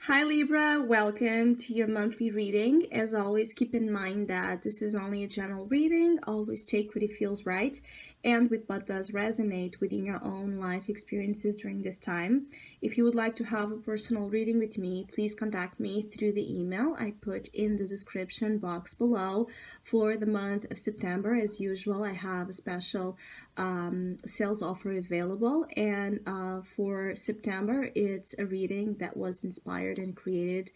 Hi Libra, welcome to your monthly reading. As always, keep in mind that this is only a general reading. Always take what it feels right and with what does resonate within your own life experiences during this time. If you would like to have a personal reading with me, please contact me through the email I put in the description box below. For the month of September, as usual, I have a special sales offer available, and for September, it's a reading that was inspired and created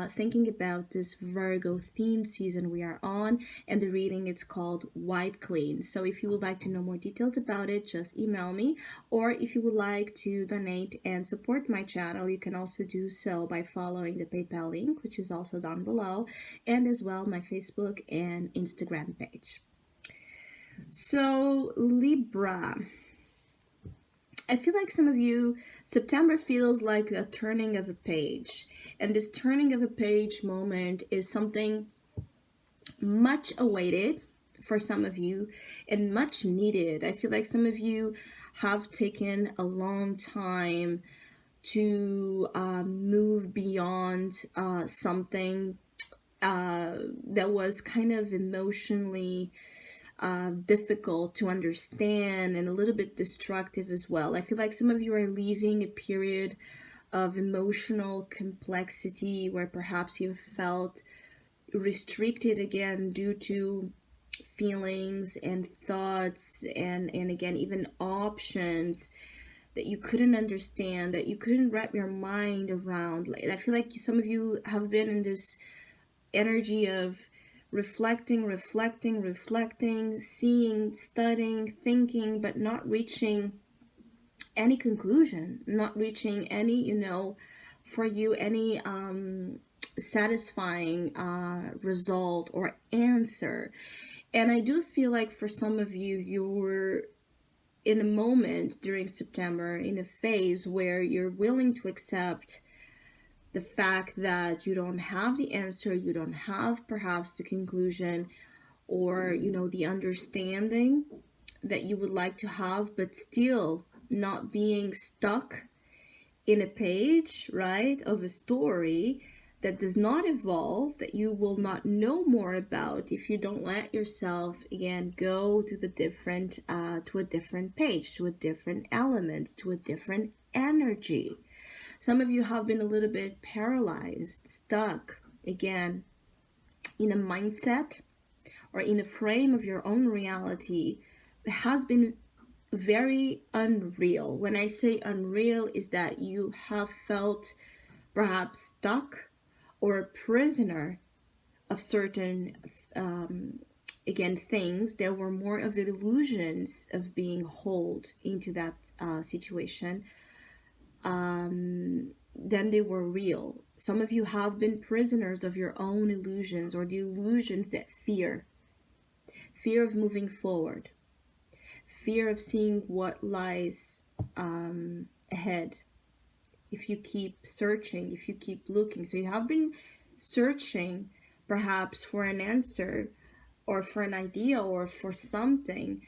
thinking about this Virgo themed season we are on, and the reading it's called White Clean. So if you would like to know more details about it, just email me, or if you would like to donate and support my channel, you can also do so by following the PayPal link, which is also down below, and as well my Facebook and Instagram page. So Libra, I feel like some of you, September feels like a turning of a page. And this turning of a page moment is something much awaited for some of you and much needed. I feel like some of you have taken a long time to move beyond something that was kind of emotionally difficult to understand and a little bit destructive as well. I feel like some of you are leaving a period of emotional complexity where perhaps you felt restricted again due to feelings and thoughts and again even options that you couldn't understand, that you couldn't wrap your mind around. Like, I feel like some of you have been in this energy of reflecting, seeing, studying, thinking, but not reaching any conclusion, not reaching any, for you, any satisfying result or answer. And I do feel like for some of you, you're in a moment during September, in a phase where you're willing to accept the fact that you don't have the answer, you don't have perhaps the conclusion or, the understanding that you would like to have, but still not being stuck in a page, right, of a story that does not evolve, that you will not know more about if you don't let yourself, again, go to the different, to a different page, to a different element, to a different energy. Some of you have been a little bit paralyzed, stuck, again, in a mindset or in a frame of your own reality that has been very unreal. When I say unreal, is that you have felt perhaps stuck or a prisoner of certain, again, things. There were more of illusions of being held into that situation than they were real. Some of you have been prisoners of your own illusions or the illusions that fear of moving forward, fear of seeing what lies ahead if you keep searching, if you keep looking. So you have been searching perhaps for an answer or for an idea or for something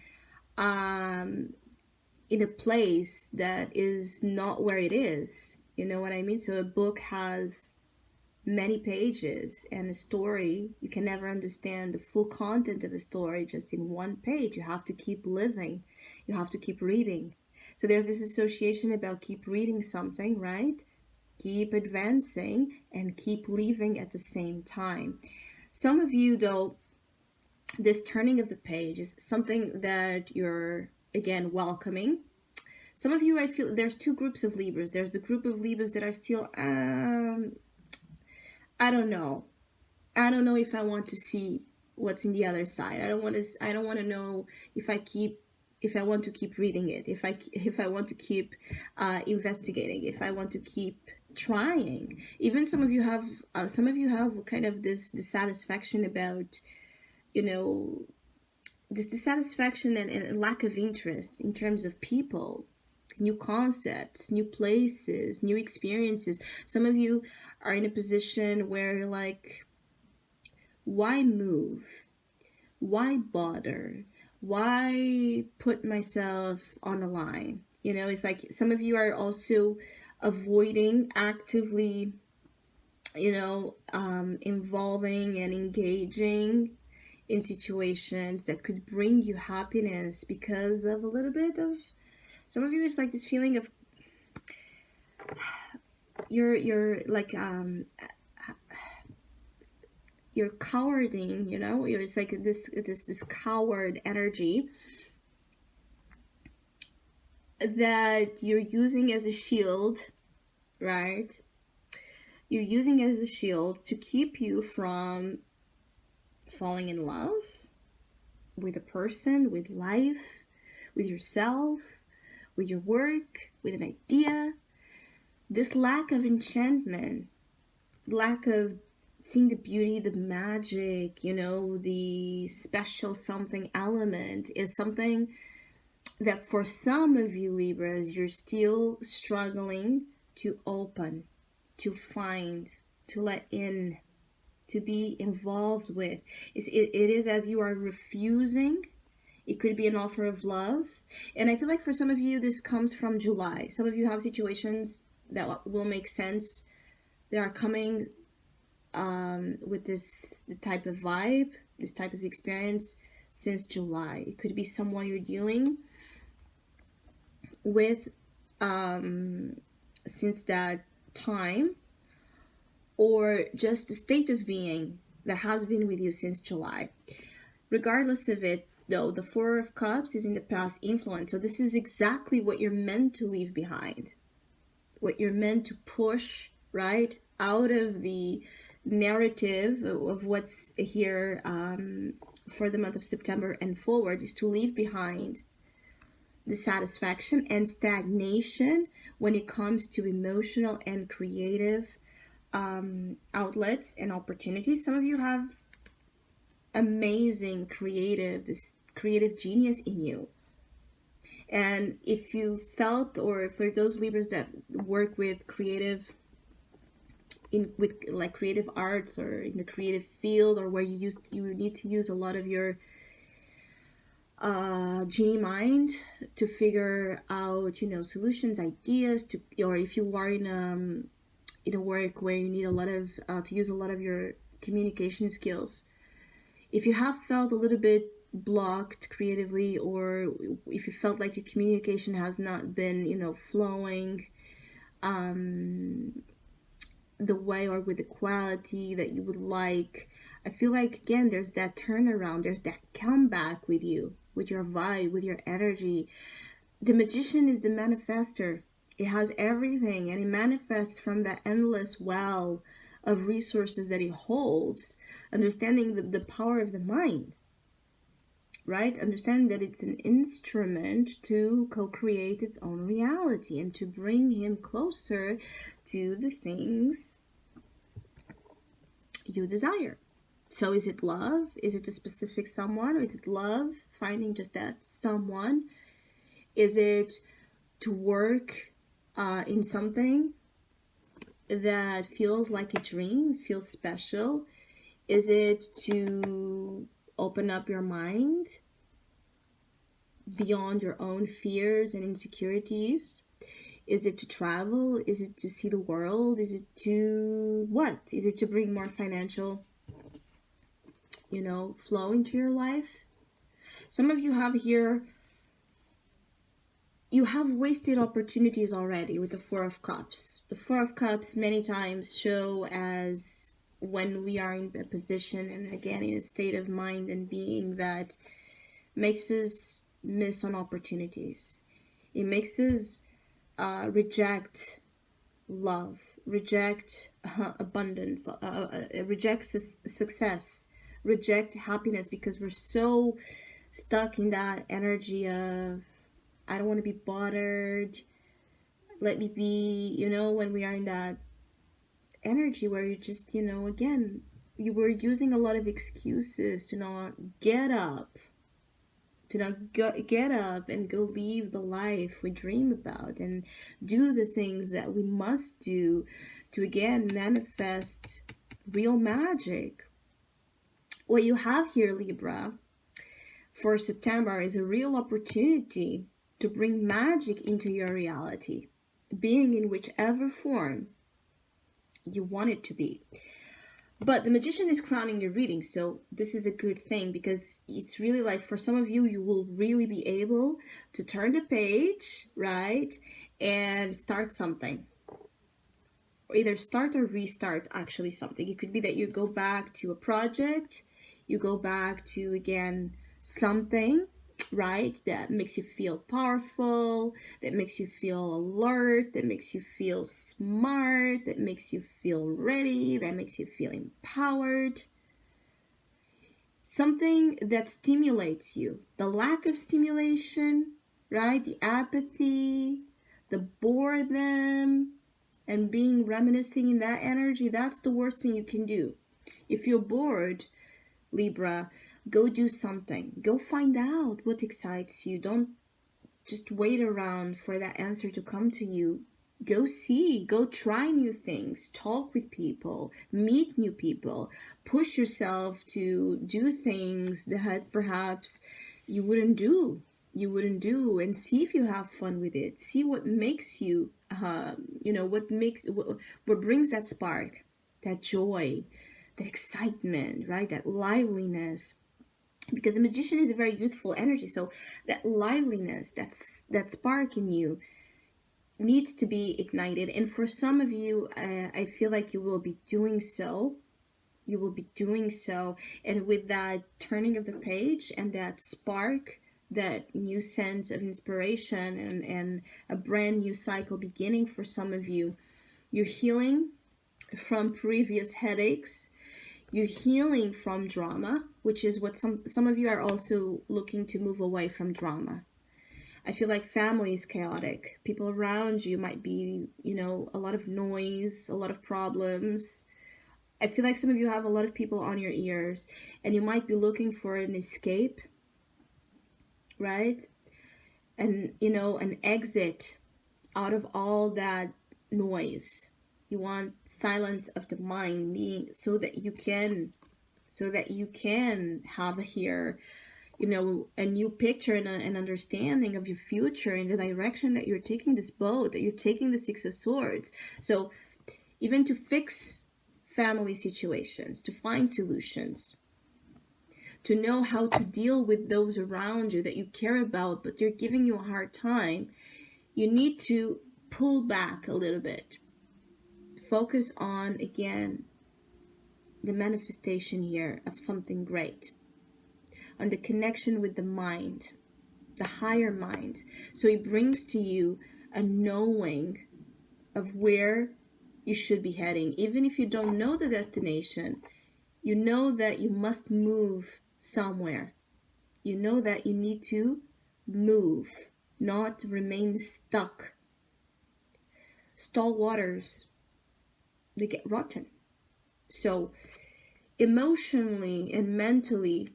in a place that is not where it is. You know what I mean? So a book has many pages, and a story, you can never understand the full content of a story just in one page. You have to keep living. You have to keep reading. So there's this association about keep reading something, right? Keep advancing and keep leaving at the same time. Some of you, though, this turning of the page is something that you're, again, welcoming. Some of you, I feel there's two groups of Libras. There's the group of Libras that are still, I don't know if I want to see what's in the other side. I don't want to know if I want to keep reading it, if I want to keep investigating, if I want to keep trying. Even some of you have kind of this dissatisfaction about, this dissatisfaction and lack of interest in terms of people, new concepts, new places, new experiences. Some of you are in a position where you're like, why move? Why bother? Why put myself on a line? It's like some of you are also avoiding actively involving and engaging in situations that could bring you happiness because of a little bit of, some of you, it's like this feeling of you're like you're cowarding, it's like this coward energy that you're using as a shield, right? You're using as a shield to keep you from falling in love with a person, with life, with yourself, with your work, with an idea. This lack of enchantment, lack of seeing the beauty, the magic, the special something element is something that for some of you Libras, you're still struggling to open, to find, to let in, to be involved with. It is as you are refusing. It could be an offer of love. And I feel like for some of you, this comes from July. Some of you have situations that will make sense. They are coming with this type of vibe, this type of experience since July. It could be someone you're dealing with since that time, or just the state of being that has been with you since July. Regardless of it, though, the Four of Cups is in the past influence. So this is exactly what you're meant to leave behind, what you're meant to push, right, out of the narrative of what's here for the month of September and forward, is to leave behind dissatisfaction and stagnation when it comes to emotional and creative outlets and opportunities. Some of you have amazing this creative genius in you. And if you felt, or for those Libras that work with creative, with like creative arts or in the creative field, or where you need to use a lot of your genie mind to figure out, solutions, ideas, or if you are in a work where you need a lot of to use a lot of your communication skills. If you have felt a little bit blocked creatively, or if you felt like your communication has not been, flowing the way or with the quality that you would like, I feel like, again, there's that turnaround, there's that comeback with you, with your vibe, with your energy. The Magician is the manifester. It has everything, and it manifests from that endless well of resources that it holds, understanding the power of the mind, right? Understanding that it's an instrument to co-create its own reality and to bring him closer to the things you desire. So is it love? Is it a specific someone? Or is it love, finding just that someone? Is it to work in something that feels like a dream, feels special? Is it to open up your mind beyond your own fears and insecurities? Is it to travel? Is it to see the world? Is it to what? Is it to bring more financial, flow into your life? Some of you have here, you have wasted opportunities already with the Four of Cups. The Four of Cups many times show as when we are in a position, and again in a state of mind and being that makes us miss on opportunities. It makes us reject love, reject abundance, reject success, reject happiness, because we're so stuck in that energy of, I don't want to be bothered, let me be, when we are in that energy where you just, again, you were using a lot of excuses to not get up, get up and go live the life we dream about and do the things that we must do to, again, manifest real magic. What you have here, Libra, for September is a real opportunity to bring magic into your reality, being in whichever form you want it to be. But the Magician is crowning your reading, so this is a good thing, because it's really like, for some of you, you will really be able to turn the page, right, and start something. Or either start or restart, actually, something. It could be that you go back to a project, you go back to, again, something, right, that makes you feel powerful, that makes you feel alert, that makes you feel smart, that makes you feel ready, that makes you feel empowered. Something that stimulates you. The lack of stimulation, right, the apathy, the boredom, and being reminiscing in that energy, that's the worst thing you can do. If you're bored, Libra, go do something. Go find out what excites you. Don't just wait around for that answer to come to you. Go see, go try new things, talk with people, meet new people, push yourself to do things that perhaps you wouldn't do. And see if you have fun with it. See what makes you, what brings that spark, that joy, that excitement, right? That liveliness. Because the Magician is a very youthful energy, so that liveliness, that spark in you needs to be ignited. And for some of you, I feel like you will be doing so. You will be doing so. And with that turning of the page and that spark, that new sense of inspiration, and a brand new cycle beginning for some of you, you're healing from previous headaches. You're healing from drama, which is what some of you are also looking to move away from drama. I feel like family is chaotic. People around you might be, a lot of noise, a lot of problems. I feel like some of you have a lot of people on your ears, and you might be looking for an escape, right? And, an exit out of all that noise. You want silence of the mind, being so that you can have here, a new picture and an understanding of your future and the direction that you're taking this boat, that you're taking the Six of Swords. So even to fix family situations, to find solutions, to know how to deal with those around you that you care about, but they're giving you a hard time, you need to pull back a little bit. Focus on, again, the manifestation here of something great, on the connection with the mind, the higher mind. So it brings to you a knowing of where you should be heading. Even if you don't know the destination, you know that you must move somewhere. You know that you need to move, not remain stuck. Stall waters, they get rotten. So emotionally and mentally,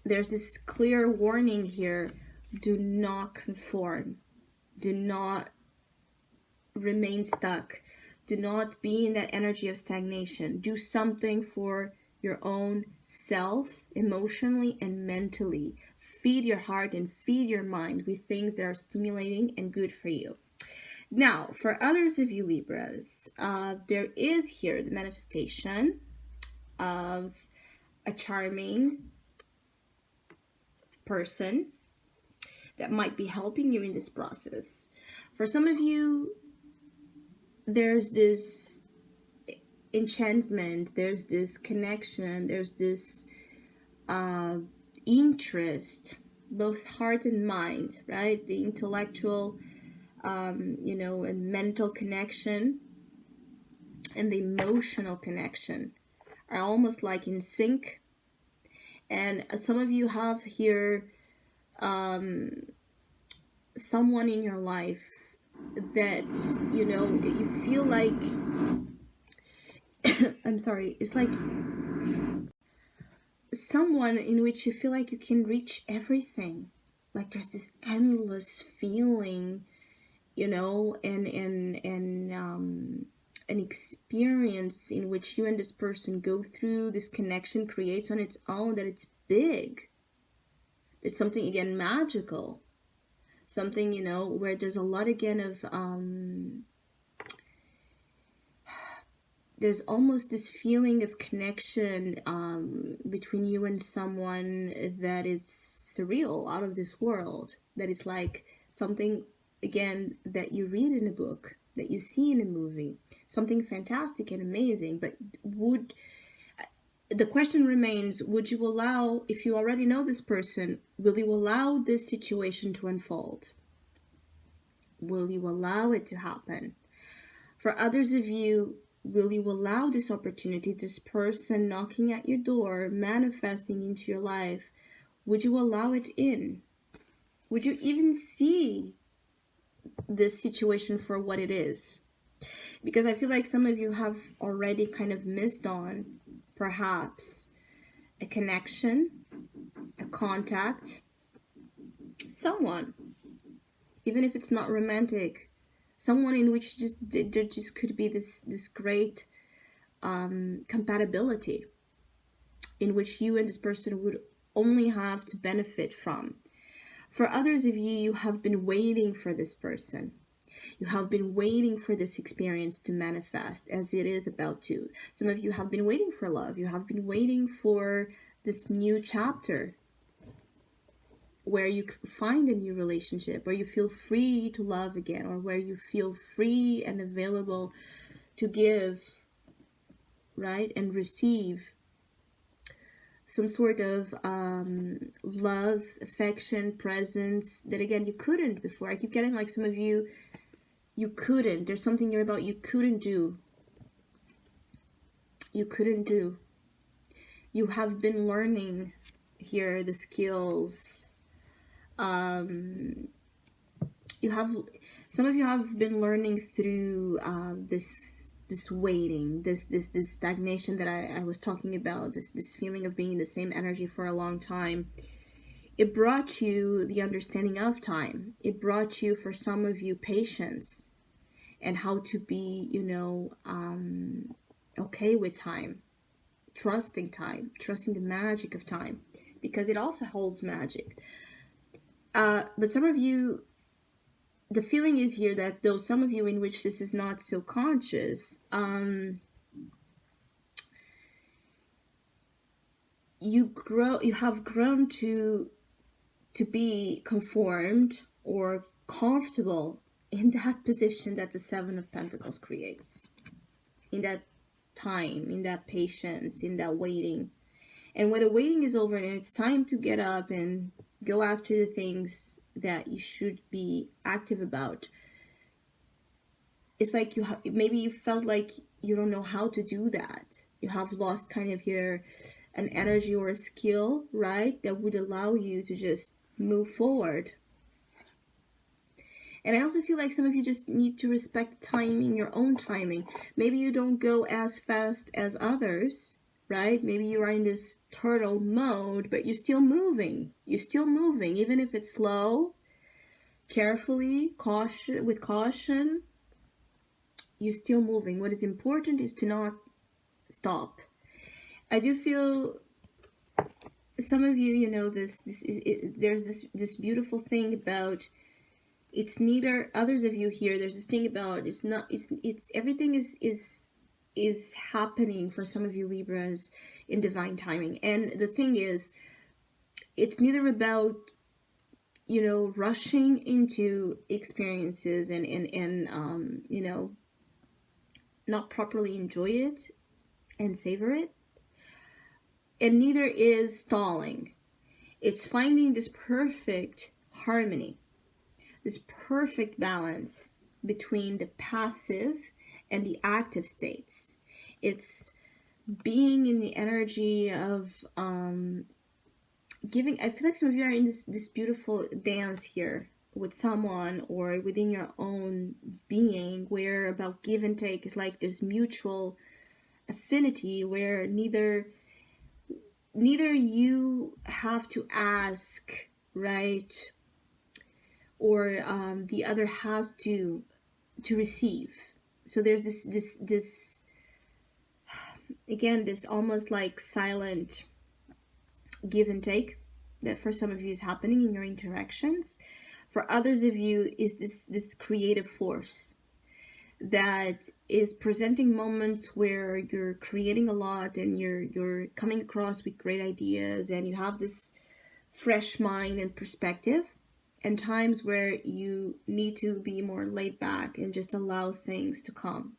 there's this clear warning here. Do not conform. Do not remain stuck. Do not be in that energy of stagnation. Do something for your own self, emotionally and mentally. Feed your heart and feed your mind with things that are stimulating and good for you. Now, for others of you Libras, there is here the manifestation of a charming person that might be helping you in this process. For some of you, there's this enchantment, there's this connection, there's this interest, both heart and mind, right? The intellectual, and mental connection and the emotional connection are almost like in sync. And some of you have here someone in your life that, you feel like, I'm sorry, it's like someone in which you feel like you can reach everything. Like there's this endless feeling, and an experience in which you and this person go through. This connection creates on its own that it's big. It's something, again, magical. Something, where there's a lot, again, of there's almost this feeling of connection between you and someone that it's surreal, out of this world, that it's like something, again, that you read in a book, that you see in a movie, something fantastic and amazing. But would the question remains, would you allow, if you already know this person, will you allow this situation to unfold? Will you allow it to happen? For others of you, will you allow this opportunity, this person knocking at your door, manifesting into your life? Would you allow it in? Would you even see this situation for what it is? Because I feel like some of you have already kind of missed on perhaps a connection, a contact, someone, even if it's not romantic, someone in which there just could be this great compatibility, in which you and this person would only have to benefit from. For others of you, you have been waiting for this person. You have been waiting for this experience to manifest, as it is about to. Some of you have been waiting for love. You have been waiting for this new chapter where you find a new relationship, where you feel free to love again, or where you feel free and available to give, right, and receive some sort of love, affection, presence that, again, you couldn't before. I keep getting like some of you, you couldn't. There's something here about you couldn't do. You couldn't do. You have been learning here the skills. You have, some of you have been learning through this waiting, this stagnation that I was talking about, this feeling of being in the same energy for a long time. It brought you the understanding of time. It brought you, for some of you, patience, and how to be, okay with time, trusting the magic of time, because it also holds magic. But some of you, the feeling is here that though some of you in which this is not so conscious, you have grown to be conformed or comfortable in that position that the Seven of Pentacles creates, in that time, in that patience, in that waiting. And when the waiting is over and it's time to get up and go after the things that you should be active about, it's like maybe you felt like you don't know how to do that. You have lost kind of here an energy or a skill, right, that would allow you to just move forward. And I also feel like some of you just need to respect timing, your own timing. Maybe you don't go as fast as others, right? Maybe you are in this turtle mode, but you're still moving. You're still moving, even if it's slow, carefully, with caution. You're still moving. What is important is to not stop. I do feel some of you, there's this beautiful thing about, it's neither, others of you here, there's this thing about, it's everything is happening for some of you Libras in divine timing. And the thing is, it's neither about, rushing into experiences and not properly enjoy it and savor it. And neither is stalling. It's finding this perfect harmony, this perfect balance between the passive and the active states. It's being in the energy of giving. I feel like some of you are in this beautiful dance here with someone or within your own being, where about give and take is like this mutual affinity where neither you have to ask, right, or the other has to receive. So there's this again, this almost like silent give and take that for some of you is happening in your interactions. For others of you is this creative force, that is presenting moments where you're creating a lot and you're coming across with great ideas and you have this fresh mind and perspective, and times where you need to be more laid back and just allow things to come,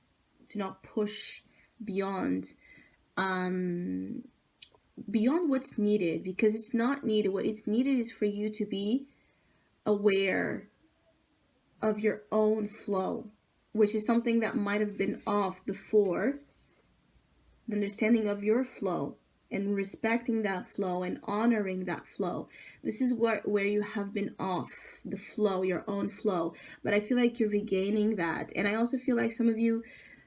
to not push beyond um beyond what's needed, because it's not needed. What is needed is for you to be aware of your own flow, which is something that might have been off before. The understanding of your flow and respecting that flow and honoring that flow. This is where you have been off the flow, your own flow. But I feel like you're regaining that. And I also feel like some of you,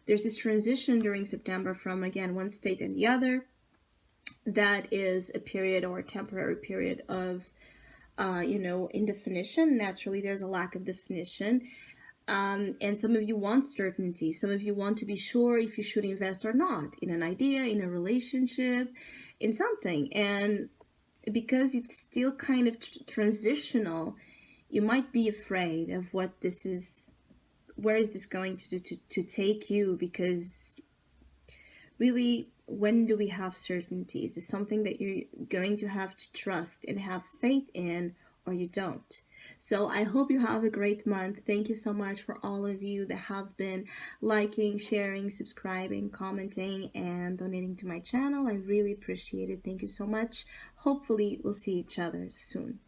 there's this transition during September from, again, one state and the other. That is a period or a temporary period of, indefinition. Naturally, there's a lack of definition. And some of you want certainty. Some of you want to be sure if you should invest or not in an idea, in a relationship, in something. And because it's still kind of transitional, you might be afraid of what this is, where is this going to take you, because really, when do we have certainty? Is it something that you're going to have to trust and have faith in, or you don't? So I hope you have a great month. Thank you so much for all of you that have been liking, sharing, subscribing, commenting, and donating to my channel. I really appreciate it. Thank you so much. Hopefully, we'll see each other soon.